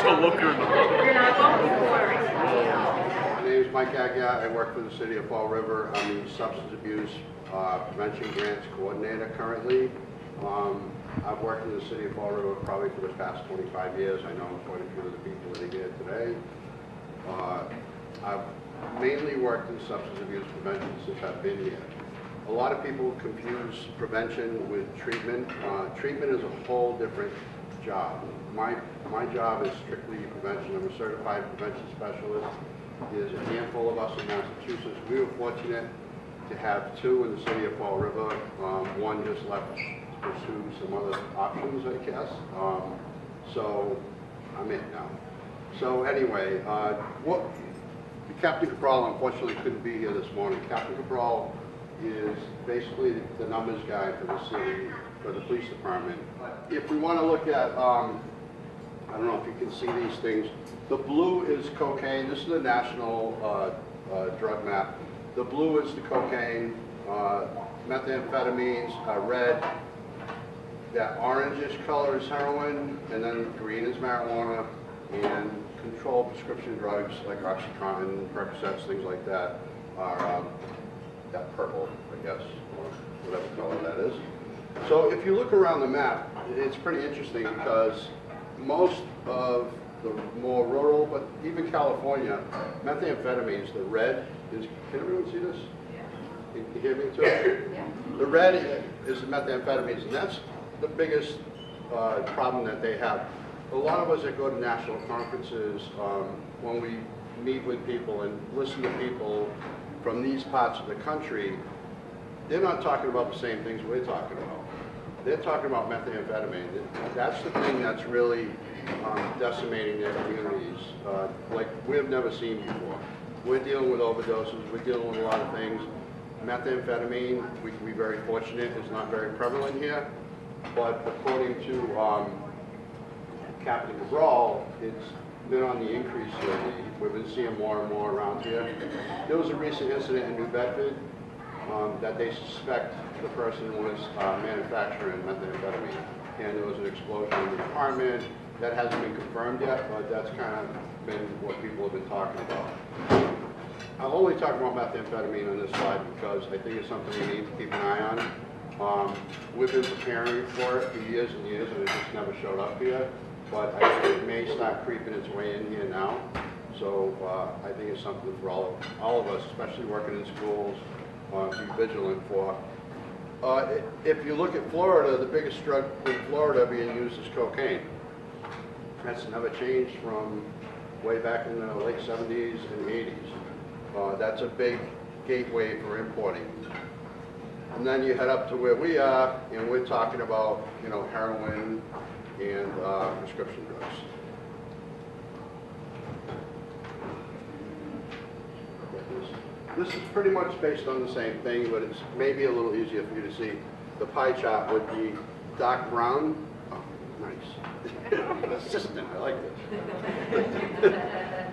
the looker in the My name is Mike Agia. I work for the City of Fall River. I'm the Substance Abuse Prevention Grants Coordinator currently. I've worked in the City of Fall River probably for the past 25 years. I know quite a few of the people that are here today. I've mainly worked in substance abuse prevention since I've been here. A lot of people confuse prevention with treatment. Treatment is a whole different job. My job is strictly prevention. I'm a certified prevention specialist. There's a handful of us in Massachusetts. We were fortunate to have two in the City of Fall River. One just left to pursue some other options, I guess. So I'm in now. So anyway, Captain Cabral unfortunately couldn't be here this morning. Captain Cabral is basically the numbers guy for the city, for the police department. If we want to look at, I don't know if you can see these things. The blue is cocaine. This is the national drug map. The blue is the cocaine. Methamphetamines are red. That orangish color is heroin, and then green is marijuana, and controlled prescription drugs like Oxycontin, Percocets, things like that are that purple, I guess, or whatever color that is. So if you look around the map, it's pretty interesting because most of the more rural, but even California, methamphetamines, the red is, can everyone see this? Can you hear me too? Yeah. The red is the methamphetamines, and that's the biggest problem that they have. A lot of us that go to national conferences, when we meet with people and listen to people from these parts of the country, they're not talking about the same things we're talking about. They're talking about methamphetamine. That's the thing that's really decimating their communities, like we've never seen before. We're dealing with overdoses. We're dealing with a lot of things. Methamphetamine, we can be very fortunate, is not very prevalent here. But according to Captain Cabral, it's been on the increase lately. We've been seeing more and more around here. There was a recent incident in New Bedford that they suspect the person was manufacturing methamphetamine. And there was an explosion in the apartment. That hasn't been confirmed yet, but that's kind of been what people have been talking about. I'll only talk about methamphetamine on this slide because I think it's something we need to keep an eye on. We've been preparing for it for years and years, and it just never showed up here. But I think it may start creeping its way in here now. So I think it's something for all of us, especially working in schools, to be vigilant for. If you look at Florida, the biggest drug in Florida being used is cocaine. That's never changed from way back in the late 70s and 80s. That's a big gateway for importing. And then you head up to where we are, and we're talking about, heroin and prescription drugs. This is pretty much based on the same thing, but it's maybe a little easier for you to see. The pie chart would be dark brown. Oh, nice. An assistant, I like this.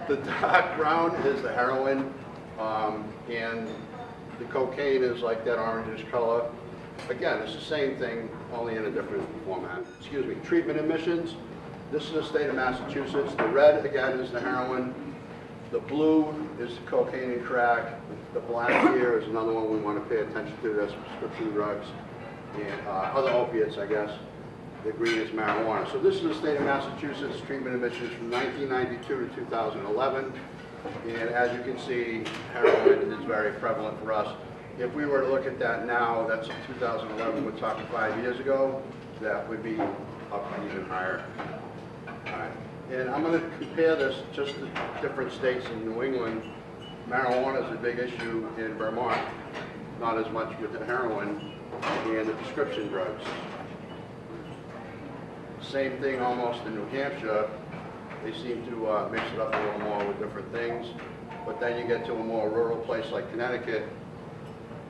The dark brown is the heroin, and the cocaine is like that orangish color. Again, it's the same thing, only in a different format. Excuse me, treatment admissions. This is the state of Massachusetts. The red, again, is the heroin. The blue is the cocaine and crack. The black here is another one we want to pay attention to. That's prescription drugs and other opiates, I guess. The green is marijuana. So this is the state of Massachusetts treatment admissions from 1992 to 2011. And as you can see, heroin is very prevalent for us. If we were to look at that now, that's 2011, we're talking 5 years ago, that would be up even higher. All right. And I'm going to compare this just to different states in New England. Marijuana is a big issue in Vermont, not as much with the heroin and the prescription drugs. Same thing almost in New Hampshire. They seem to mix it up a little more with different things. But then you get to a more rural place like Connecticut,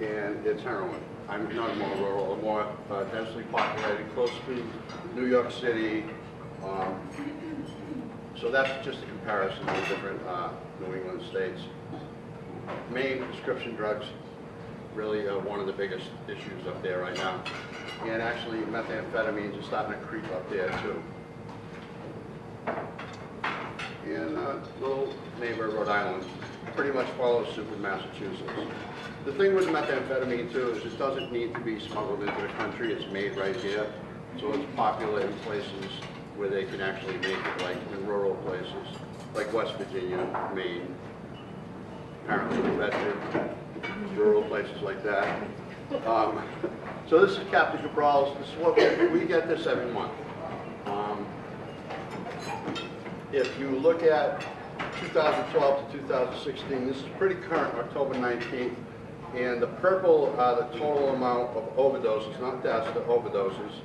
and it's heroin. I'm not more rural, more densely populated, close to New York City. So that's just a comparison of different New England states. Maine prescription drugs really are one of the biggest issues up there right now. And actually methamphetamines are starting to creep up there too. neighbor, Rhode Island, pretty much follows suit with Massachusetts. The thing with methamphetamine too is it doesn't need to be smuggled into the country. It's made right here. So it's popular in places where they can actually make it, like in rural places, like West Virginia, Maine, apparently New Bedford, rural places like that. So this is Captain Cabral's. This is what we get this every month. If you look at 2012 to 2016, this is pretty current, October 19th. And the purple are the total amount of overdoses, not deaths, the overdoses.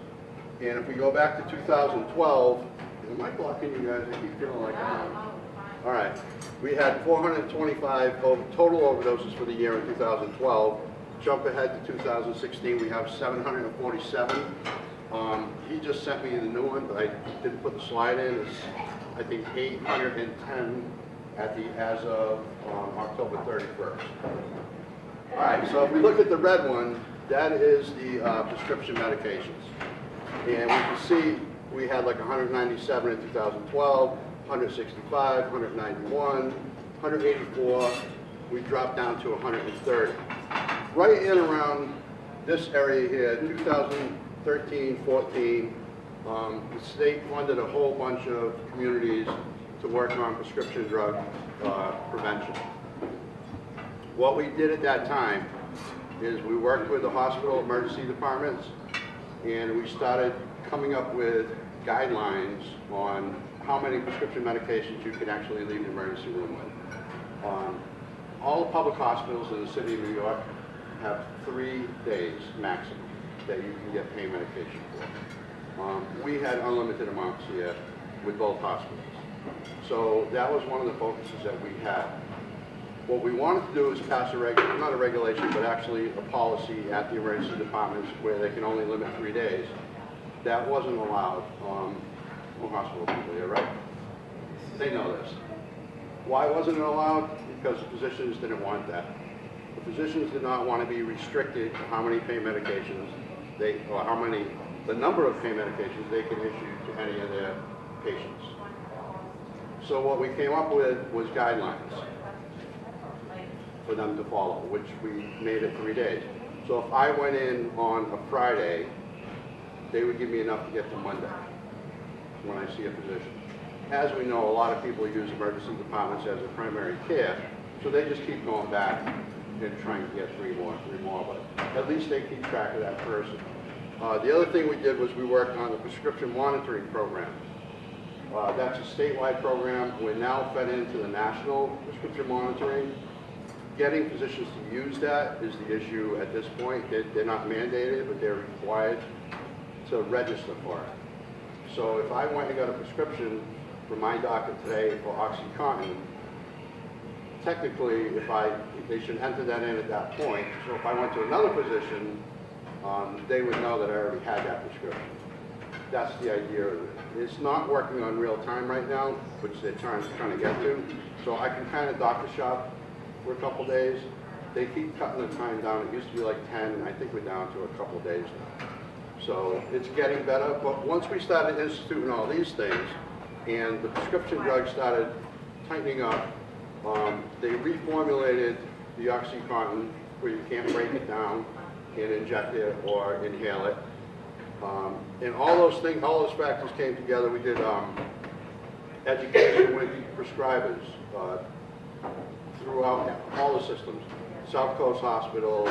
And if we go back to 2012, am I blocking you guys? I keep feeling like I'm on. All right. We had 425 total overdoses for the year in 2012. Jump ahead to 2016, we have 747. He just sent me the new one, but I didn't put the slide in. It's, I think, 810 as of October 31st. All right, so if we look at the red one, that is the prescription medications. And we can see we had like 197 in 2012, 165, 191, 184. We dropped down to 130. Right in around this area here, 2013, 14, the state funded a whole bunch of communities to work on prescription drug prevention. What we did at that time is we worked with the hospital emergency departments, and we started coming up with guidelines on how many prescription medications you can actually leave the emergency room with. All the public hospitals in the city of New York have 3 days maximum that you can get pain medication for. We had unlimited amounts here with both hospitals. So that was one of the focuses that we had. What we wanted to do is pass not a regulation, but actually a policy at the emergency departments where they can only limit 3 days. That wasn't allowed. No hospital people here, right? They know this. Why wasn't it allowed? Because the physicians didn't want that. The physicians did not want to be restricted to how many pain medications the number of pain medications they can issue to any of their patients. So what we came up with was guidelines for them to follow, which we made it 3 days. So if I went in on a Friday, they would give me enough to get to Monday when I see a physician. As we know, a lot of people use emergency departments as a primary care, so they just keep going back and trying to get three more, but at least they keep track of that person. The other thing we did was we worked on the prescription monitoring program. That's a statewide program. We're now fed into the national prescription monitoring. Getting physicians to use that is the issue at this point. They're not mandated, but they're required to register for it. So if I went and got a prescription from my doctor today for OxyContin, technically, they should enter that in at that point. So if I went to another physician, they would know that I already had that prescription. That's the idea of it. It's not working on real time right now, which they're trying to get to. So I can kind of doctor shop for a couple days. They keep cutting the time down. It used to be like 10, and I think we're down to a couple days now. So it's getting better. But once we started instituting all these things, and the prescription drugs started tightening up, they reformulated the OxyContin where you can't break it down and inject it or inhale it. And all those things, all those factors came together. We did education with prescribers throughout all the systems. South Coast hospitals,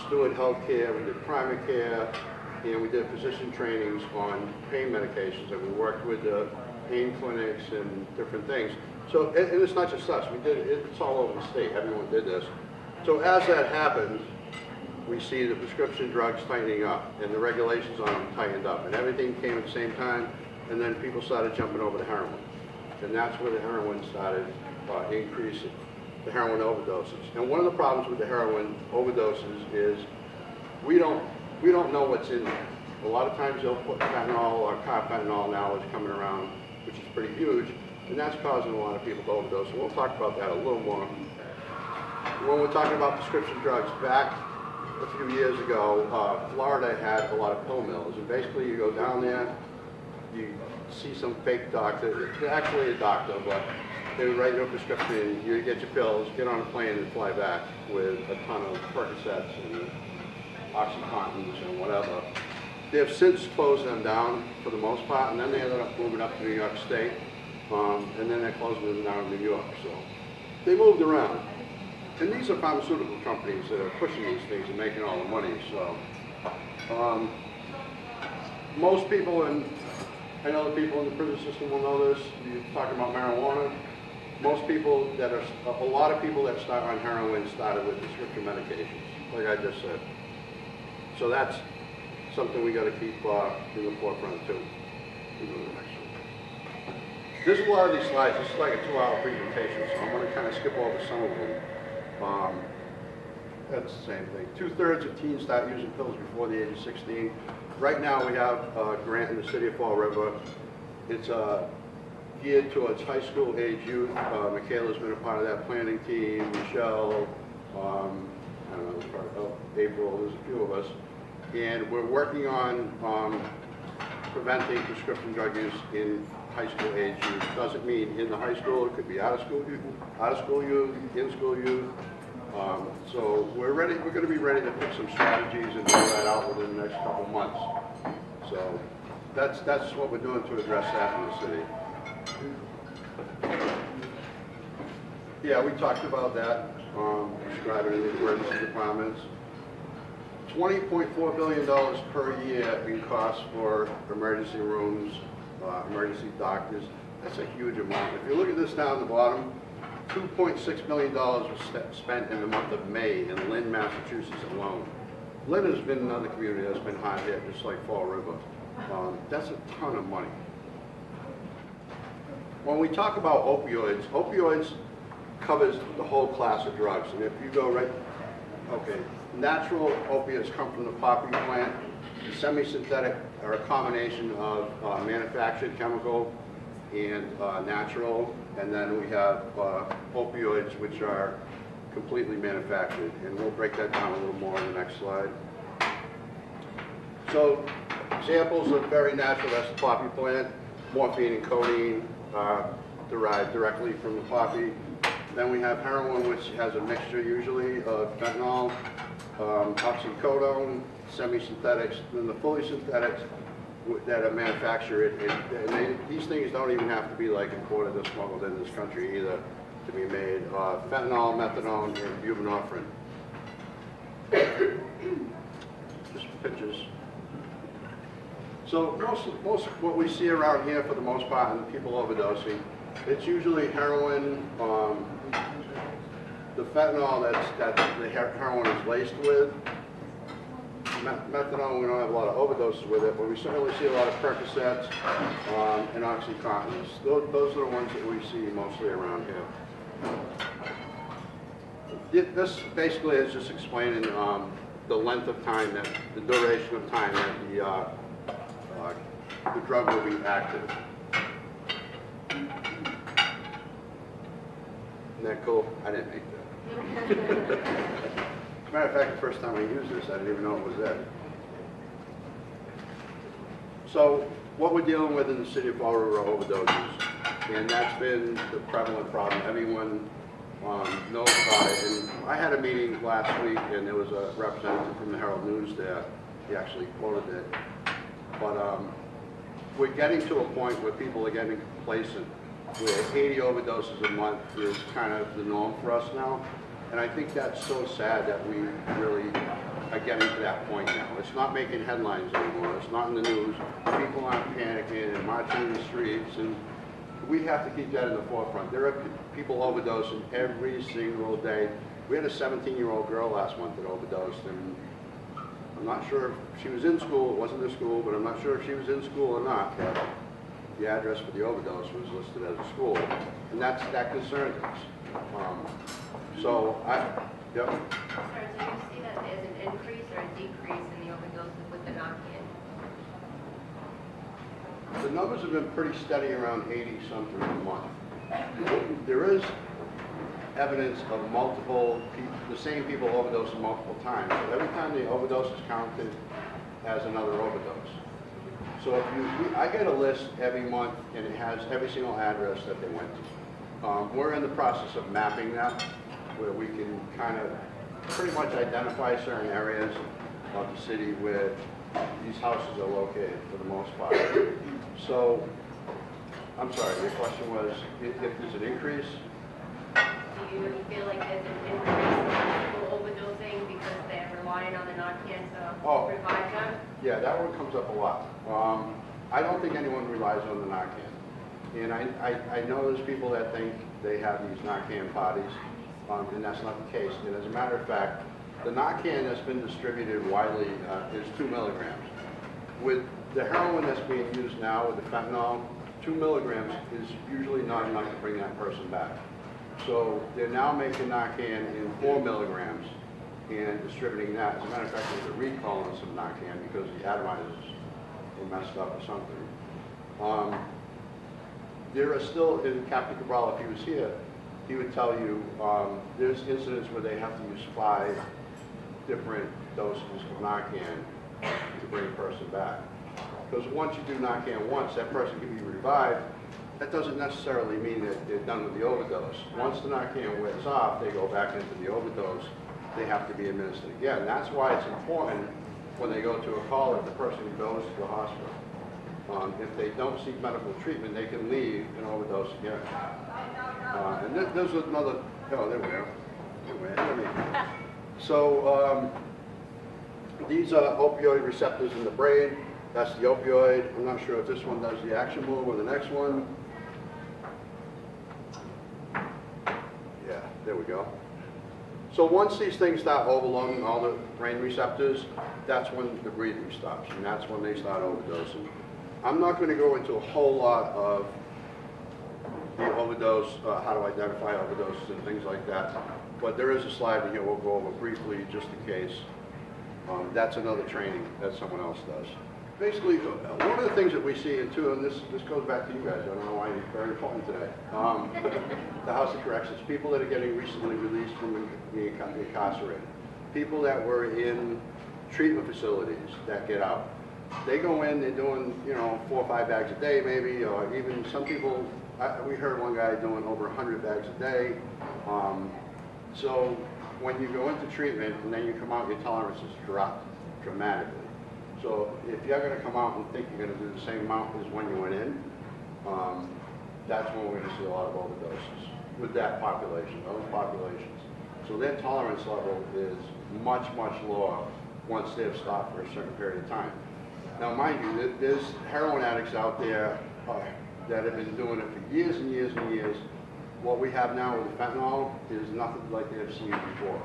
Stewart Healthcare, we did primary care, and we did physician trainings on pain medications, and we worked with the pain clinics and different things. So, and it's not just us, we did it, it's all over the state, everyone did this. So as that happened, we see the prescription drugs tightening up, and the regulations on them tightened up, and everything came at the same time, and then people started jumping over to heroin. And that's where the heroin started increasing, the heroin overdoses. And one of the problems with the heroin overdoses is we don't know what's in there. A lot of times they'll put fentanyl or carfentanil now is coming around, which is pretty huge, and that's causing a lot of people to overdose. And we'll talk about that a little more. When we're talking about prescription drugs, back a few years ago, Florida had a lot of pill mills, and basically you go down there, you see some fake doctor, it's actually a doctor, but they would write you a prescription, you get your pills, get on a plane and fly back with a ton of Percocets and Oxycontins and whatever. They have since closed them down for the most part, and then they ended up moving up to New York State, and then they closed them down in New York. So they moved around. And these are pharmaceutical companies that are pushing these things and making all the money. So most people, and I know the people in the prison system will know this, you're talking about marijuana. Most people that are, a lot of people that start on heroin started with prescription medications, like I just said. So that's something we got to keep in the forefront too. We'll go to the next one. There's a lot of these slides. This is like a 2-hour presentation, so I'm going to kind of skip over some of them. That's the same thing. 2/3 of teens start using pills before the age of 16. Right now we have a grant in the city of Fall River. It's geared towards high school age youth. Michaela's been a part of that planning team. Michelle, I don't know, April, there's a few of us. And we're working on preventing prescription drug use in high school age youth. Doesn't mean in the high school, it could be out of school youth, in school youth. So we're ready. We're going to be ready to pick some strategies and roll that out within the next couple months. So that's what we're doing to address that in the city. Yeah, we talked about that. Describing in the emergency departments. $20.4 billion per year in costs for emergency rooms, emergency doctors. That's a huge amount. If you look at this down the bottom, $2.6 million was spent in the month of May in Lynn, Massachusetts alone. Lynn has been another community that's been hard hit, just like Fall River. That's a ton of money. When we talk about opioids, opioids covers the whole class of drugs. And if you go right, okay, natural opiates come from the poppy plant. Semi-synthetic are a combination of manufactured chemical and natural. And then we have opioids, which are completely manufactured. And we'll break that down a little more on the next slide. So examples of very natural, that's the poppy plant. Morphine and codeine derived directly from the poppy. Then we have heroin, which has a mixture usually of fentanyl, oxycodone, semi-synthetics, and the fully synthetics that are manufactured. And these things don't even have to be like imported or smuggled in this country either to be made. Fentanyl, methadone, and buprenorphine. Just pictures. So most what we see around here for the most part in people overdosing, it's usually heroin, the fentanyl that the heroin is laced with. Methadone, we don't have a lot of overdoses with it, but we certainly see a lot of Percocets and Oxycontins. Those are the ones that we see mostly around here. This basically is just explaining the length of time, that the duration of time that the drug will be active. Isn't that cool? I didn't make that. As a matter of fact, the first time I used this, I didn't even know it was there. So what we're dealing with in the city of Fall River are overdoses, and that's been the prevalent problem. Everyone knows about it. And I had a meeting last week, and there was a representative from the Herald News there. He actually quoted it. But we're getting to a point where people are getting complacent, where 80 overdoses a month is kind of the norm for us now. And I think that's so sad that we really are getting to that point now. It's not making headlines anymore. It's not in the news. People aren't panicking and marching in the streets. And we have to keep that in the forefront. There are people overdosing every single day. We had a 17-year-old girl last month that overdosed, and I'm not sure if she was in school. It wasn't a school, but I'm not sure if she was in school or not. But the address for the overdose was listed as a school, and that concerns us. Yep. Sir, do you see that there's an increase or a decrease in the overdoses with the Narcan? The numbers have been pretty steady around 80 something a month. There is evidence of multiple people, the same people overdosing multiple times. So every time they overdose is counted as another overdose. So if I get a list every month, and it has every single address that they went to. We're in the process of mapping that, where we can kind of pretty much identify certain areas of the city where these houses are located for the most part. So, I'm sorry, your question was, if there's an increase? Do you feel like there's an increase in people overdosing because they're relying on the Narcan to revive them? Yeah, that one comes up a lot. I don't think anyone relies on the Narcan. And I know there's people that think they have these Narcan parties, and that's not the case. And as a matter of fact, the Narcan that's been distributed widely is 2 milligrams. With the heroin that's being used now with the fentanyl, 2 milligrams is usually not enough to bring that person back. So they're now making Narcan in 4 milligrams and distributing that. As a matter of fact, there's a recall on some Narcan because the atomizers were messed up or something. There are still, in Captain Cabral, if he was here, he would tell you there's incidents where they have to use 5 different doses of Narcan to bring a person back. Because once you do Narcan once, that person can be revived. That doesn't necessarily mean that they're done with the overdose. Once the Narcan wears off, they go back into the overdose. They have to be administered again. That's why it's important when they go to a call that the person goes to the hospital. If they don't seek medical treatment, they can leave and overdose again. And there's another, oh, there we go. So these are opioid receptors in the brain. That's the opioid. I'm not sure if this one does the action move or the next one. Yeah, there we go. So once these things start overloading all the brain receptors, that's when the breathing stops, and that's when they start overdosing. I'm not going to go into a whole lot of the overdose, how to identify overdoses and things like that, but there is a slide in here we'll go over briefly just in case. That's another training that someone else does. Basically, one of the things that we see, and too, and this goes back to you guys, I don't know why it's very important today, the House of Corrections, people that are getting recently released from being incarcerated, people that were in treatment facilities that get out. They go in, they're doing, 4 or 5 bags a day maybe, or even some people, we heard one guy doing over 100 bags a day. So when you go into treatment and then you come out, your tolerances drop dramatically. So if you're going to come out and think you're going to do the same amount as when you went in, that's when we're going to see a lot of overdoses with that population, those populations. So their tolerance level is much, much lower once they've stopped for a certain period of time. Now, mind you, there's heroin addicts out there that have been doing it for years and years and years. What we have now with the fentanyl is nothing like they've seen before.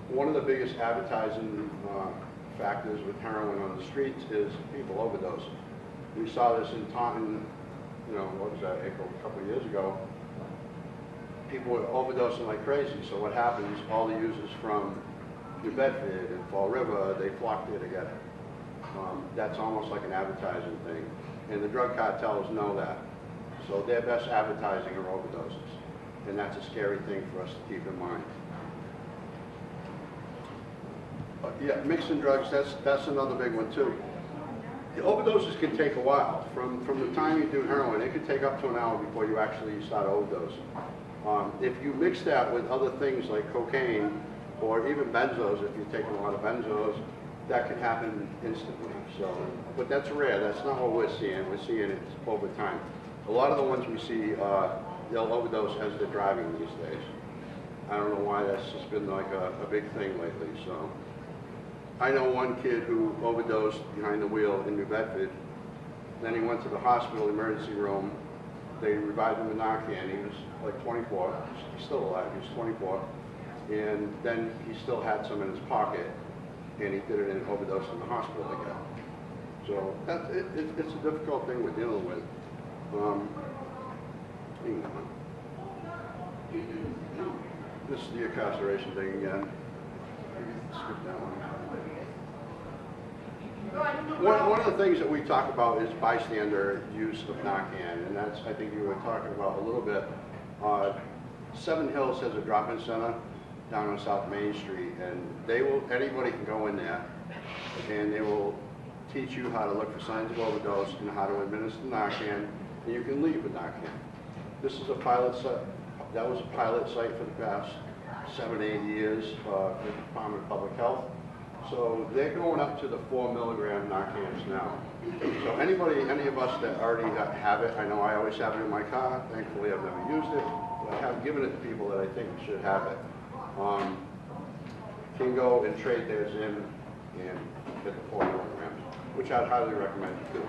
One of the biggest advertising factors with heroin on the streets is people overdosing. We saw this in Taunton, what was that, April, a couple of years ago. People were overdosing like crazy. So what happens, all the users from New Bedford and Fall River, they flock there to get it. That's almost like an advertising thing. And the drug cartels know that. So their best advertising are overdoses. And that's a scary thing for us to keep in mind. Yeah, mixing drugs, that's another big one too. The overdoses can take a while. From the time you do heroin, it can take up to an hour before you actually start overdosing. If you mix that with other things like cocaine or even benzos, if you're taking a lot of benzos, that can happen instantly. So, but that's rare. That's not what we're seeing. We're seeing it over time. A lot of the ones we see, they'll overdose as they're driving these days. I don't know why that's just been like a big thing lately. So, I know one kid who overdosed behind the wheel in New Bedford. Then he went to the hospital emergency room. They revived him with Narcan. He was like 24. He's still alive. He was 24. And then he still had some in his pocket. And he did it in overdose in the hospital again. So it's a difficult thing we're dealing with. This is the incarceration thing again. Skip that one. One of the things that we talk about is bystander use of Narcan, and that's, I think you were talking about a little bit. Seven Hills has a drop-in center down on South Main Street, and anybody can go in there, and they will teach you how to look for signs of overdose and how to administer Narcan, and you can leave with Narcan. This is a pilot site. That was a pilot site for the past 7, 8 years for the Department of Public Health. So they're going up to the 4 milligram Narcans now. So any of us that already have it, I know I always have it in my car. Thankfully, I've never used it. But I have given it to people that I think should have it. Can go and trade theirs in and get the 4 milligrams, which I'd highly recommend you do.